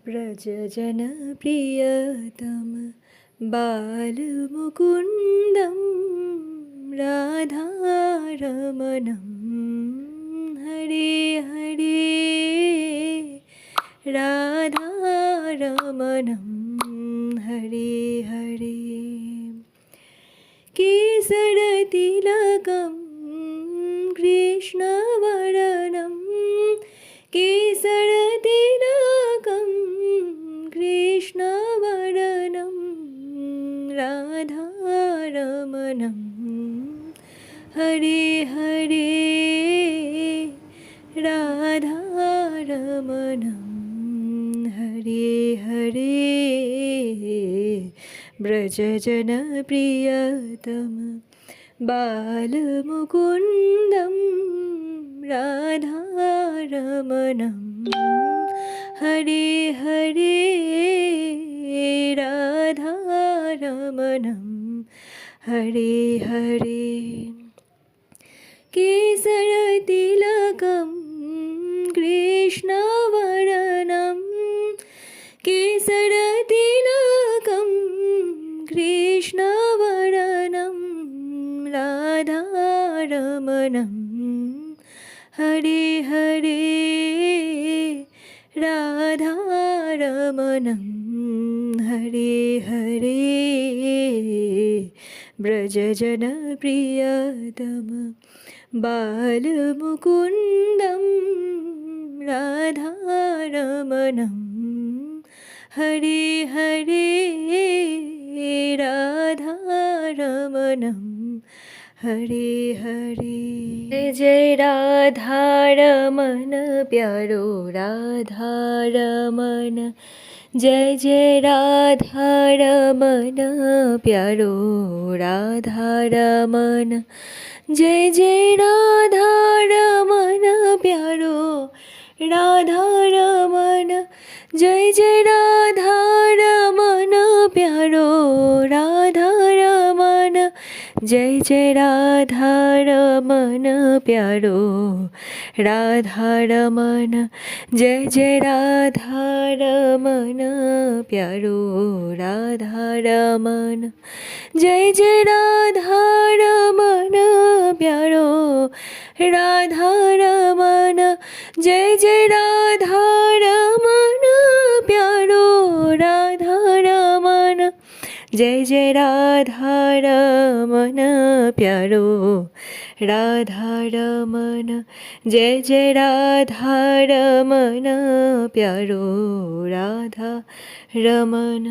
व्रजजनप्रियतम बालमुकुन्दं राधारमणं हरे हरे राधारमणं हरे हरे केसरतिलकं कृष्णवर्णं केसरतिलकं कृष्णवर्णं राधारमणं हरे हरे राधारमणं हरे हरे व्रजजनप्रियतम बालमुकुन्दं राधारमणं हरे हरे राधारमणं हरे हरे केसरतिलकं कृष्णवर्णं केसरतिलकं कृष्णवर्णं राधारमणं हरे हरे राधारमणं हरे हरे व्रजजनप्रियतम बालमुकुन्दं राधारमणं हरे हरे राधारमणं हरे हरे जय जय राधारमण प्यारो राधारमण जय जय राधारमण प्यारो राधारमण जय जय राधारमण प्यारो राधारमण जय जय राधारमण प्यारो राधारमण जय जय राधारमण प्यारो राधारमण जय जय राधारमण प्यारो राधारमण जय जय राधारमण प्यारो राधारमण जय जय राधारमण प्यारो राधारमण जय जय राधारमण प्यारो राधारमण जय जय राधारमण प्यारो राधारमण।